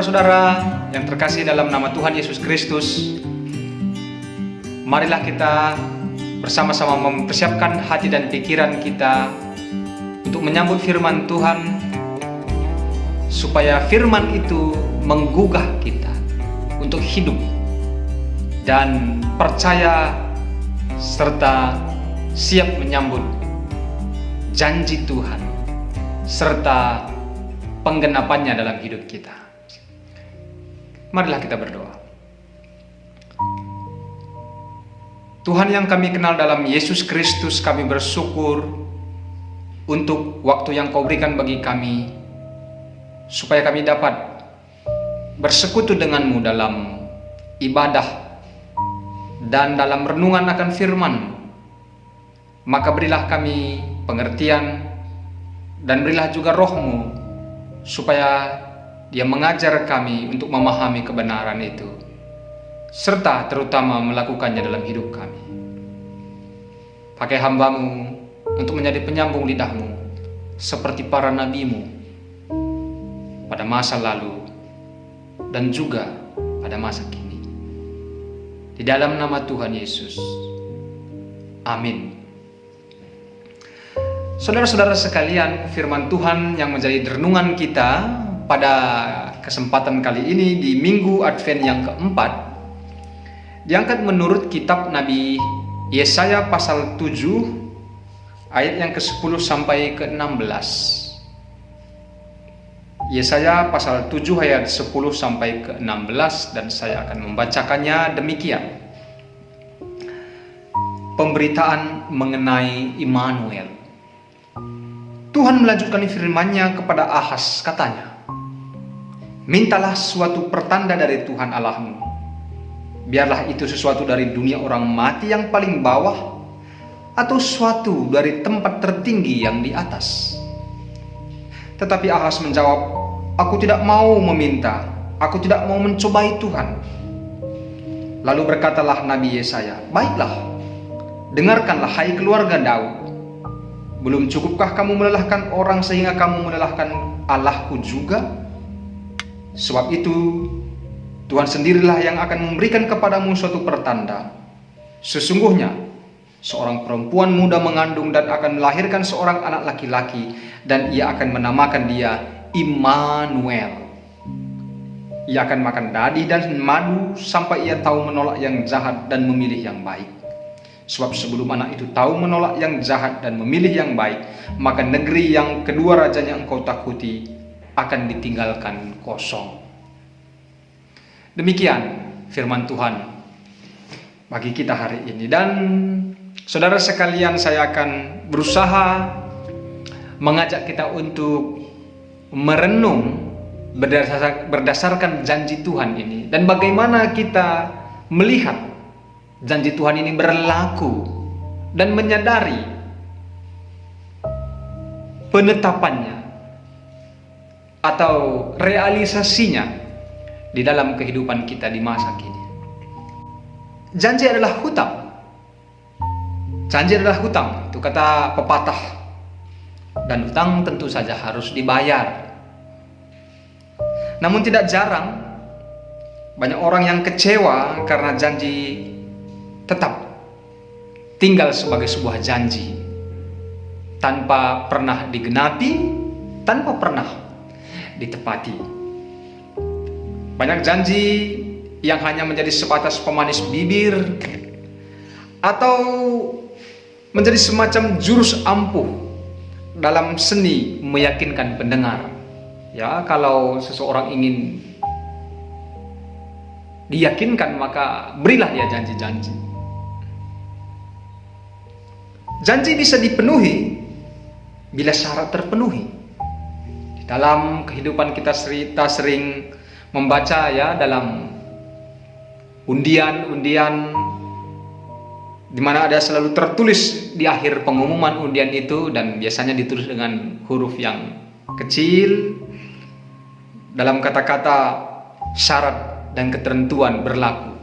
Saudara-saudara yang terkasih dalam nama Tuhan Yesus Kristus, marilah kita bersama-sama mempersiapkan hati dan pikiran kita untuk menyambut firman Tuhan, supaya firman itu menggugah kita untuk hidup dan percaya serta siap menyambut janji Tuhan serta penggenapannya dalam hidup kita. Marilah kita berdoa. Tuhan yang kami kenal dalam Yesus Kristus, kami bersyukur untuk waktu yang Kau berikan bagi kami, supaya kami dapat bersekutu denganmu dalam ibadah dan dalam renungan akan firman. Maka berilah kami pengertian dan berilah juga roh-Mu, supaya Dia mengajar kami untuk memahami kebenaran itu, serta terutama melakukannya dalam hidup kami. Pakai hamba-Mu untuk menjadi penyambung lidah-Mu, seperti para nabi-Mu pada masa lalu dan juga pada masa kini. Di dalam nama Tuhan Yesus, amin. Saudara-saudara sekalian, firman Tuhan yang menjadi renungan kita pada kesempatan kali ini di Minggu Advent yang keempat diangkat menurut kitab Nabi Yesaya pasal 7 ayat yang ke-10 sampai ke-16. Yesaya pasal 7 ayat 10 sampai ke-16, dan saya akan membacakannya demikian. Pemberitaan mengenai Immanuel. Tuhan melanjutkan firman-Nya kepada Ahaz, katanya, mintalah suatu pertanda dari Tuhan Allahmu. Biarlah itu sesuatu dari dunia orang mati yang paling bawah, atau suatu dari tempat tertinggi yang di atas. Tetapi Ahaz menjawab, aku tidak mau meminta, aku tidak mau mencobai Tuhan. Lalu berkatalah Nabi Yesaya, baiklah, dengarkanlah hai keluarga Daud. Belum cukupkah kamu melelahkan orang sehingga kamu melelahkan Allahku juga? Sebab itu Tuhan sendirilah yang akan memberikan kepadamu suatu pertanda. Sesungguhnya seorang perempuan muda mengandung dan akan melahirkan seorang anak laki-laki, dan ia akan menamakan dia Immanuel. Ia akan makan dadi dan madu sampai ia tahu menolak yang jahat dan memilih yang baik. Sebab sebelum anak itu tahu menolak yang jahat dan memilih yang baik, maka negeri yang kedua rajanya engkau takuti akan ditinggalkan kosong. Demikian firman Tuhan bagi kita hari ini. Dan saudara sekalian, saya akan berusaha mengajak kita untuk merenung berdasarkan janji Tuhan ini, dan bagaimana kita melihat janji Tuhan ini berlaku dan menyadari penetapannya atau realisasinya di dalam kehidupan kita di masa kini. Janji adalah hutang. Janji adalah hutang, itu kata pepatah. Dan hutang tentu saja harus dibayar. Namun tidak jarang banyak orang yang kecewa karena janji tetap tinggal sebagai sebuah janji, tanpa pernah digenapi, tanpa pernah ditepati. Banyak janji yang hanya menjadi sebatas pemanis bibir, atau menjadi semacam jurus ampuh dalam seni meyakinkan pendengar. Ya, kalau seseorang ingin diyakinkan, maka berilah dia janji-janji. Janji bisa dipenuhi bila syarat terpenuhi. Di dalam kehidupan kita sering membaca ya dalam undian-undian, di mana ada selalu tertulis di akhir pengumuman undian itu, dan biasanya ditulis dengan huruf yang kecil, dalam kata-kata syarat dan ketentuan berlaku.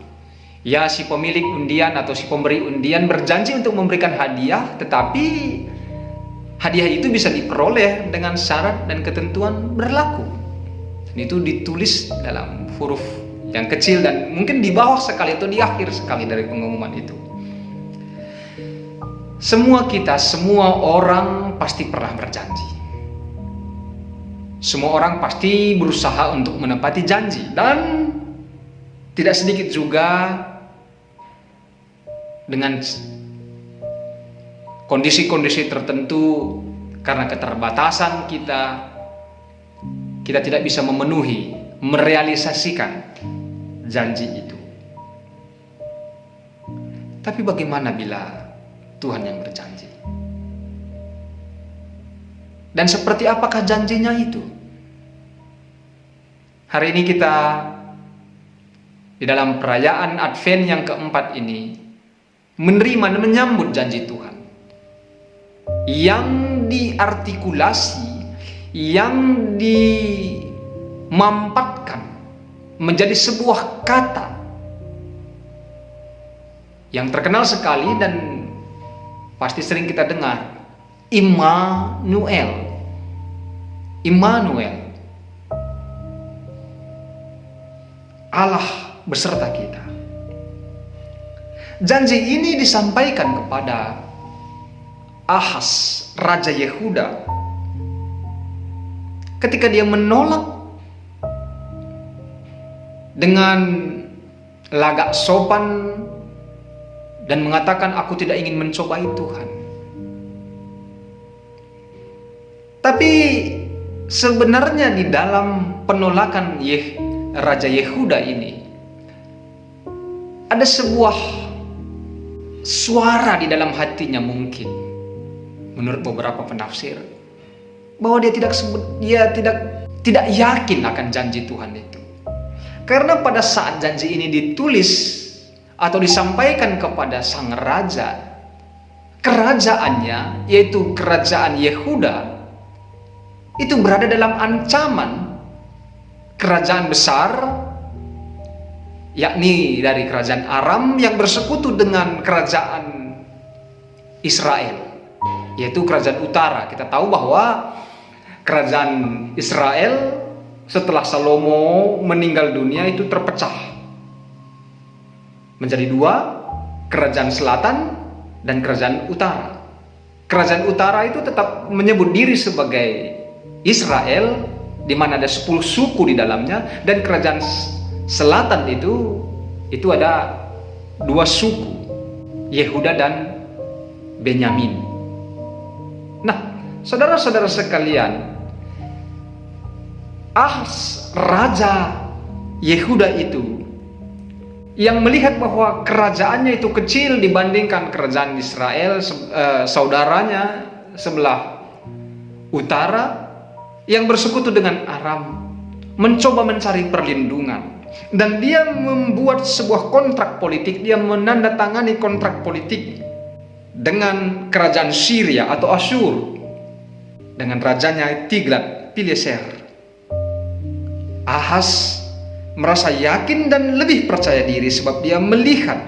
Ya, si pemilik undian atau si pemberi undian berjanji untuk memberikan hadiah, tetapi hadiah itu bisa diperoleh dengan syarat dan ketentuan berlaku. Dan itu ditulis dalam huruf yang kecil dan mungkin di bawah sekali atau di akhir sekali dari pengumuman itu. Semua kita, semua orang pasti pernah berjanji. Semua orang pasti berusaha untuk menepati janji, dan tidak sedikit juga dengan kondisi-kondisi tertentu karena keterbatasan kita tidak bisa memenuhi, merealisasikan janji itu. Tapi bagaimana bila Tuhan yang berjanji? Dan seperti apakah janjinya itu? Hari ini kita di dalam perayaan Advent yang keempat ini menerima dan menyambut janji Tuhan yang diartikulasi, yang dimampatkan menjadi sebuah kata yang terkenal sekali dan pasti sering kita dengar, Immanuel. Immanuel, Allah beserta kita. Janji ini disampaikan kepada Ahaz, Raja Yehuda, ketika dia menolak dengan lagak sopan dan mengatakan, aku tidak ingin mencobai Tuhan. Tapi sebenarnya di dalam penolakan Raja Yehuda ini ada sebuah suara di dalam hatinya, mungkin menurut beberapa penafsir, bahwa dia tidak yakin akan janji Tuhan itu. Karena pada saat janji ini ditulis atau disampaikan kepada sang raja, kerajaannya, yaitu kerajaan Yehuda, itu berada dalam ancaman kerajaan besar, yakni dari kerajaan Aram yang bersekutu dengan kerajaan Israel, yaitu kerajaan utara. Kita tahu bahwa kerajaan Israel setelah Salomo meninggal dunia itu terpecah menjadi dua, kerajaan selatan dan kerajaan utara. Kerajaan utara itu tetap menyebut diri sebagai Israel, di mana ada 10 suku di dalamnya, dan kerajaan selatan itu ada 2 suku, Yehuda dan Benyamin. Nah, saudara-saudara sekalian, Ahaz, Raja Yehuda itu yang melihat bahwa kerajaannya itu kecil dibandingkan kerajaan Israel, saudaranya sebelah utara, yang bersekutu dengan Aram, mencoba mencari perlindungan. Dan dia membuat sebuah kontrak politik, dia menandatangani kontrak politik dengan kerajaan Syria atau Asyur, dengan rajanya Tiglat-Pileser. Ahaz merasa yakin dan lebih percaya diri sebab dia melihat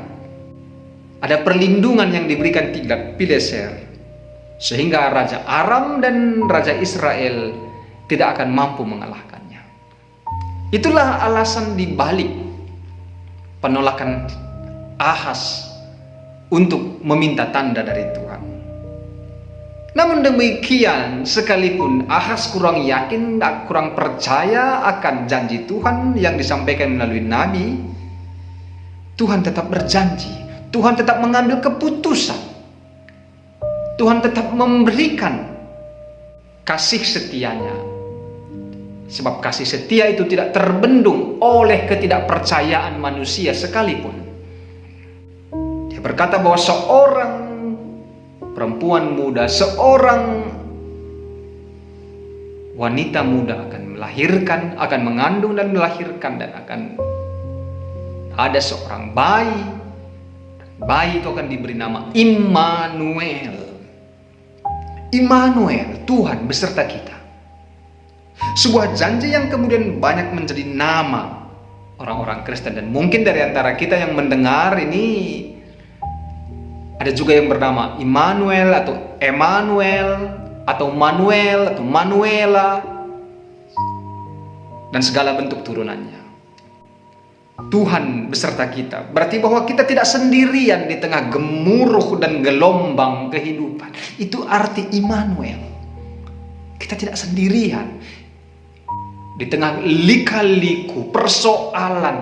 ada perlindungan yang diberikan Tiglat-Pileser, sehingga Raja Aram dan Raja Israel tidak akan mampu mengalahkannya. Itulah alasan dibalik penolakan Ahaz untuk meminta tanda dari Tuhan. Namun demikian, sekalipun Ahaz kurang yakin dan kurang percaya akan janji Tuhan yang disampaikan melalui Nabi, Tuhan tetap berjanji, Tuhan tetap mengambil keputusan, Tuhan tetap memberikan kasih setianya. Sebab kasih setia itu tidak terbendung oleh ketidakpercayaan manusia sekalipun. Dia berkata bahwa seorang perempuan muda, seorang wanita muda akan melahirkan, akan mengandung dan melahirkan, dan akan ada seorang bayi. Bayi itu akan diberi nama Immanuel. Immanuel, Tuhan beserta kita. Sebuah janji yang kemudian banyak menjadi nama orang-orang Kristen, dan mungkin dari antara kita yang mendengar ini ada juga yang bernama Immanuel atau Emmanuel atau Manuel atau Manuela. dan segala bentuk turunannya. Tuhan beserta kita, berarti bahwa kita tidak sendirian di tengah gemuruh dan gelombang kehidupan. Itu arti Immanuel. Kita tidak sendirian di tengah lika-liku persoalan,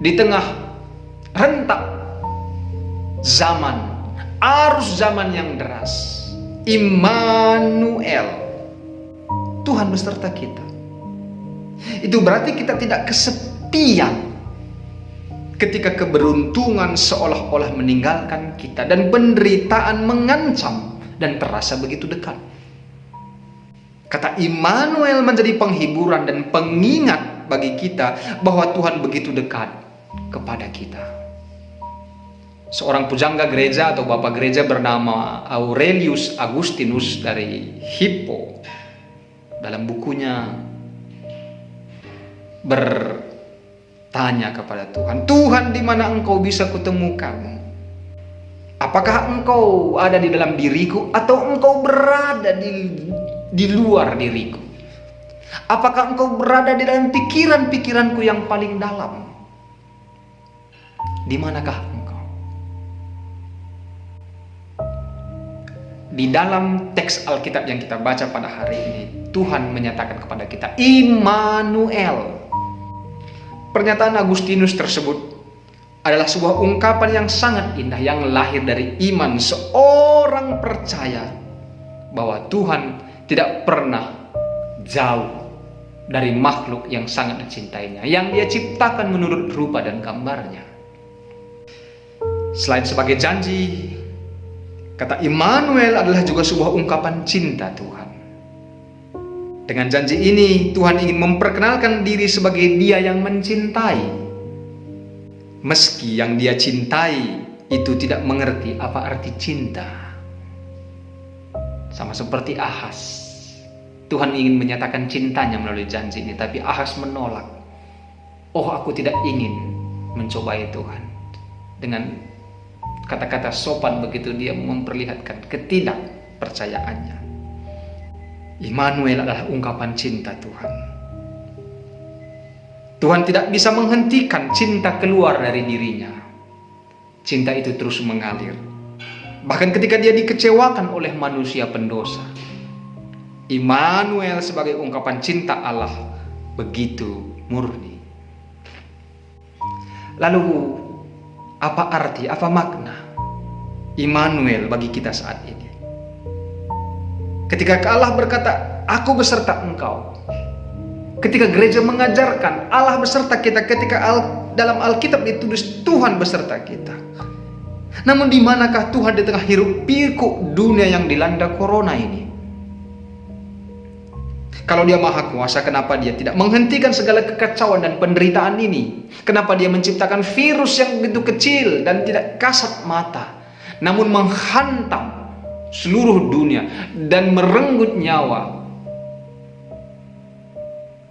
di tengah rentak zaman, arus zaman yang deras. Immanuel, Tuhan beserta kita. Itu berarti kita tidak kesepian ketika keberuntungan seolah-olah meninggalkan kita dan penderitaan mengancam dan terasa begitu dekat. Kata Immanuel menjadi penghiburan dan pengingat bagi kita bahwa Tuhan begitu dekat kepada kita. Seorang pujangga gereja atau bapak gereja bernama Aurelius Augustinus dari Hippo dalam bukunya bertanya kepada Tuhan, "Tuhan, di mana Engkau bisa kutemukan? Apakah Engkau ada di dalam diriku atau Engkau berada di luar diriku? Apakah Engkau berada di dalam pikiran-pikiranku yang paling dalam? Di manakah Engkau?" Di dalam teks Alkitab yang kita baca pada hari ini, Tuhan menyatakan kepada kita Immanuel. Pernyataan Agustinus tersebut adalah sebuah ungkapan yang sangat indah yang lahir dari iman seorang percaya bahwa Tuhan tidak pernah jauh dari makhluk yang sangat dicintainya, yang Dia ciptakan menurut rupa dan gambarnya. Selain sebagai janji, kata Immanuel adalah juga sebuah ungkapan cinta Tuhan. Dengan janji ini, Tuhan ingin memperkenalkan diri sebagai Dia yang mencintai. Meski yang Dia cintai itu tidak mengerti apa arti cinta. Sama seperti Ahaz. Tuhan ingin menyatakan cintanya melalui janji ini, tapi Ahaz menolak. "Oh, aku tidak ingin mencobai Tuhan." Dengan kata-kata sopan begitu dia memperlihatkan ketidakpercayaannya. Immanuel adalah ungkapan cinta Tuhan. Tuhan tidak bisa menghentikan cinta keluar dari dirinya. Cinta itu terus mengalir. Bahkan ketika Dia dikecewakan oleh manusia pendosa. Immanuel sebagai ungkapan cinta Allah begitu murni. Lalu apa arti, apa makna Immanuel bagi kita saat ini? Ketika Allah berkata, "Aku beserta engkau." Ketika gereja mengajarkan Allah beserta kita, ketika dalam Alkitab ditulis Tuhan beserta kita. Namun di manakah Tuhan di tengah hiruk pikuk dunia yang dilanda corona ini? Kalau Dia Maha Kuasa, kenapa Dia tidak menghentikan segala kekacauan dan penderitaan ini? Kenapa Dia menciptakan virus yang begitu kecil dan tidak kasat mata, namun menghantam seluruh dunia dan merenggut nyawa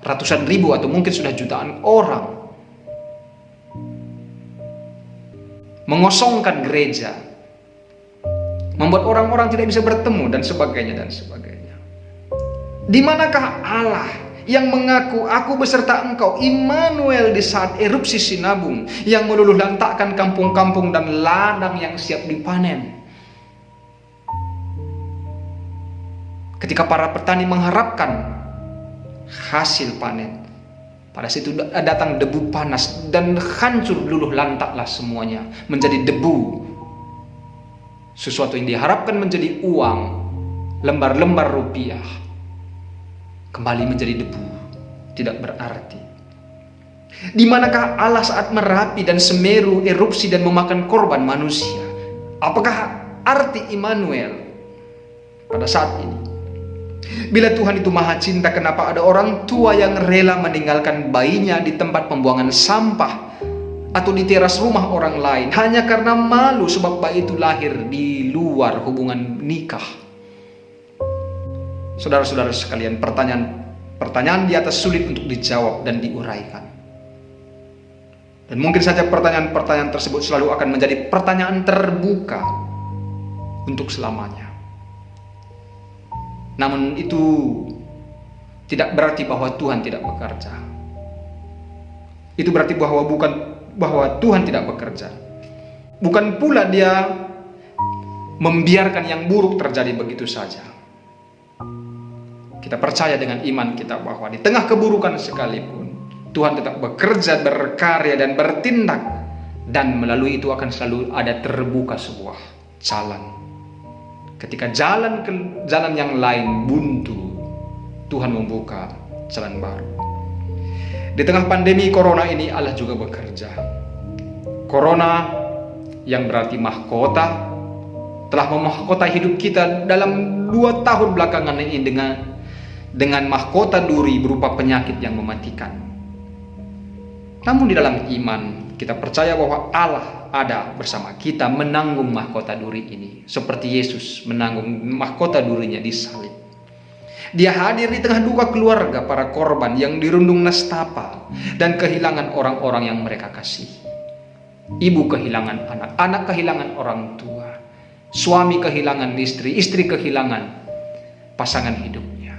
ratusan ribu atau mungkin sudah jutaan orang, mengosongkan gereja, membuat orang-orang tidak bisa bertemu dan sebagainya dan sebagainya. Di manakah Allah yang mengaku "Aku beserta engkau", Immanuel, di saat erupsi Sinabung yang meluluh lantakkan kampung-kampung dan ladang yang siap dipanen? Ketika para petani mengharapkan hasil panen, pada situ datang debu panas dan hancur luluh lantaklah semuanya menjadi debu. Sesuatu yang diharapkan menjadi uang, lembar-lembar rupiah, kembali menjadi debu, tidak berarti. Di manakah Allah saat Merapi dan Semeru erupsi dan memakan korban manusia? Apakah arti Immanuel pada saat ini? Bila Tuhan itu Maha Cinta, kenapa ada orang tua yang rela meninggalkan bayinya di tempat pembuangan sampah atau di teras rumah orang lain hanya karena malu sebab bayi itu lahir di luar hubungan nikah? Saudara-saudara sekalian, pertanyaan di atas sulit untuk dijawab dan diuraikan. Dan mungkin saja pertanyaan-pertanyaan tersebut selalu akan menjadi pertanyaan terbuka untuk selamanya. Namun itu tidak berarti bahwa Tuhan tidak bekerja. Itu berarti bahwa Tuhan tidak bekerja. Bukan pula Dia membiarkan yang buruk terjadi begitu saja. Kita percaya dengan iman kita bahwa di tengah keburukan sekalipun Tuhan tetap bekerja, berkarya, dan bertindak, dan melalui itu akan selalu ada terbuka sebuah jalan. Ketika jalan yang lain buntu, Tuhan membuka jalan baru. Di tengah pandemi corona ini Allah juga bekerja. Corona yang berarti mahkota telah memahkotai hidup kita dalam 2 tahun belakangan ini dengan mahkota duri berupa penyakit yang mematikan. Namun di dalam iman kita percaya bahwa Allah ada bersama kita menanggung mahkota duri ini, seperti Yesus menanggung mahkota durinya di salib. Dia hadir di tengah duka keluarga para korban yang dirundung nestapa dan kehilangan orang-orang yang mereka kasihi. Ibu kehilangan anak, anak kehilangan orang tua, suami kehilangan istri, istri kehilangan pasangan hidupnya.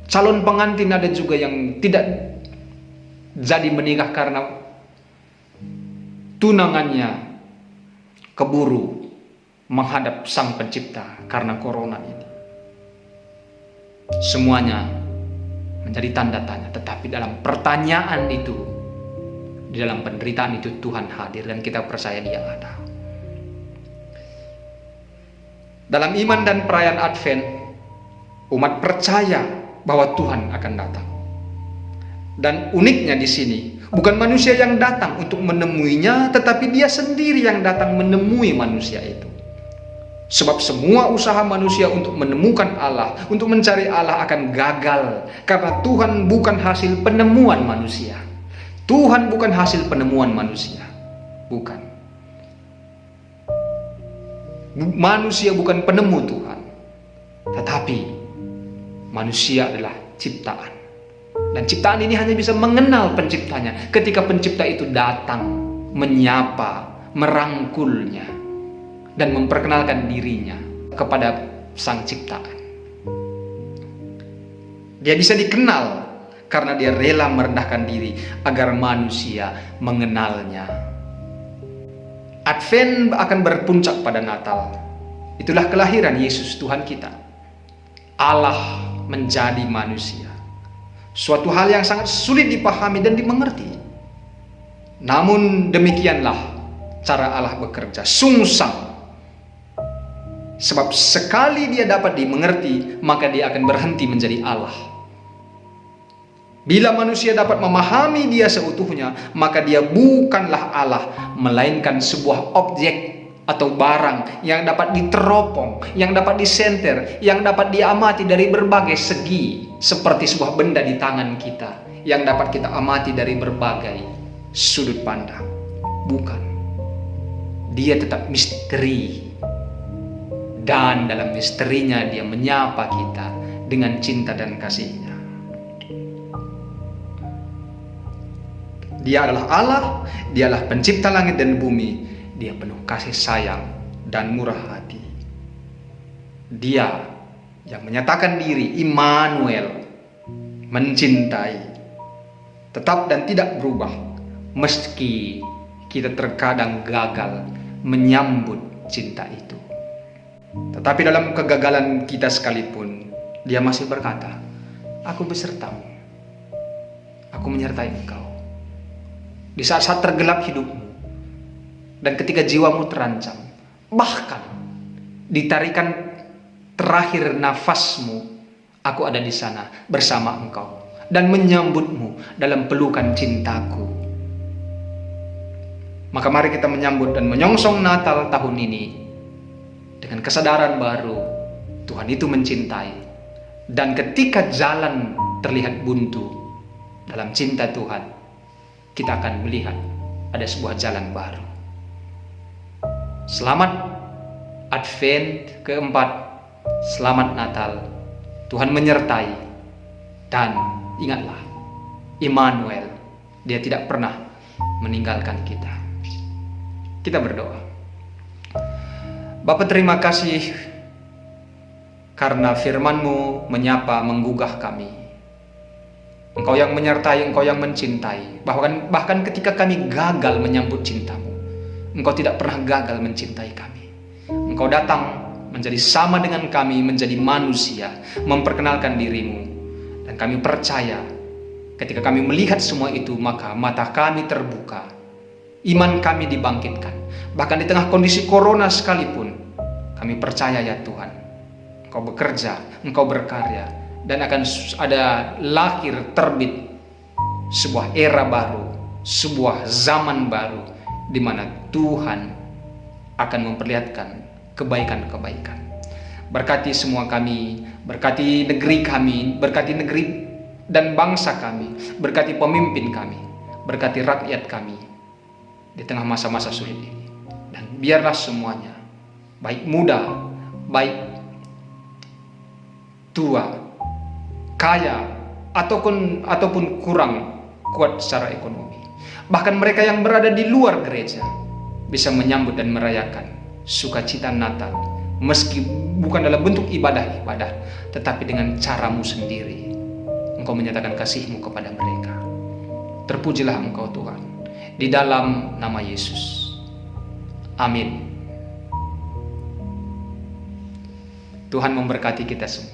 Calon pengantin ada juga yang tidak jadi menikah karena tunangannya keburu menghadap Sang Pencipta karena corona ini. Semuanya menjadi tanda tanya, tetapi dalam pertanyaan itu, di dalam penderitaan itu Tuhan hadir dan kita percaya Dia ada. Dalam iman dan perayaan Advent, umat percaya bahwa Tuhan akan datang. Dan uniknya di sini, bukan manusia yang datang untuk menemuinya, tetapi Dia sendiri yang datang menemui manusia itu. Sebab semua usaha manusia untuk menemukan Allah, untuk mencari Allah akan gagal. Karena Tuhan bukan hasil penemuan manusia. Tuhan bukan hasil penemuan manusia. Bukan. Manusia bukan penemu Tuhan. Tetapi manusia adalah ciptaan. Dan ciptaan ini hanya bisa mengenal penciptanya ketika pencipta itu datang, menyapa, merangkulnya, dan memperkenalkan dirinya kepada Sang Ciptaan. Dia bisa dikenal karena Dia rela merendahkan diri agar manusia mengenalnya. Advent akan berpuncak pada Natal. Itulah kelahiran Yesus Tuhan kita. Allah menjadi manusia. Suatu hal yang sangat sulit dipahami dan dimengerti. Namun demikianlah cara Allah bekerja, sungsang. Sebab sekali Dia dapat dimengerti, maka Dia akan berhenti menjadi Allah. Bila manusia dapat memahami Dia seutuhnya, maka Dia bukanlah Allah, melainkan sebuah objek atau barang yang dapat diteropong, yang dapat disenter, yang dapat diamati dari berbagai segi, seperti sebuah benda di tangan kita yang dapat kita amati dari berbagai sudut pandang. Bukan. Dia tetap misteri. Dan dalam misterinya Dia menyapa kita dengan cinta dan kasih-Nya. Dia adalah Allah, Dia adalah pencipta langit dan bumi. Dia penuh kasih sayang dan murah hati. Dia yang menyatakan diri Immanuel, mencintai, tetap dan tidak berubah, meski kita terkadang gagal menyambut cinta itu. Tetapi dalam kegagalan kita sekalipun, Dia masih berkata, "Aku besertamu, aku menyertai engkau." Di saat-saat tergelap hidupmu, dan ketika jiwamu terancam, bahkan ditarikan terakhir nafasmu, aku ada di sana bersama engkau dan menyambutmu dalam pelukan cintaku. Maka mari kita menyambut dan menyongsong Natal tahun ini dengan kesadaran baru, Tuhan itu mencintai. Dan ketika jalan terlihat buntu dalam cinta Tuhan, kita akan melihat ada sebuah jalan baru. Selamat Advent keempat, selamat Natal. Tuhan menyertai. Dan ingatlah, Immanuel, Dia tidak pernah meninggalkan kita. Kita berdoa. Bapa, terima kasih karena firman-Mu menyapa, menggugah kami. Engkau yang menyertai, Engkau yang mencintai. Bahkan ketika kami gagal menyambut cinta-Mu, Engkau tidak pernah gagal mencintai kami. Engkau datang menjadi sama dengan kami, menjadi manusia, memperkenalkan diri-Mu. Dan kami percaya ketika kami melihat semua itu, maka mata kami terbuka, iman kami dibangkitkan. Bahkan di tengah kondisi corona sekalipun, kami percaya ya Tuhan, Engkau bekerja, Engkau berkarya, dan akan ada lahir terbit sebuah era baru, sebuah zaman baru, di mana Tuhan akan memperlihatkan kebaikan-kebaikan. Berkati semua kami, berkati negeri kami, berkati negeri dan bangsa kami, berkati pemimpin kami, berkati rakyat kami di tengah masa-masa sulit ini. Dan biarlah semuanya, baik muda, baik tua, kaya, ataupun kurang kuat secara ekonomi, bahkan mereka yang berada di luar gereja, bisa menyambut dan merayakan sukacita Natal, meski bukan dalam bentuk ibadah-ibadah, tetapi dengan cara-Mu sendiri. Engkau menyatakan kasih-Mu kepada mereka. Terpujilah Engkau Tuhan, di dalam nama Yesus. Amin. Tuhan memberkati kita semua.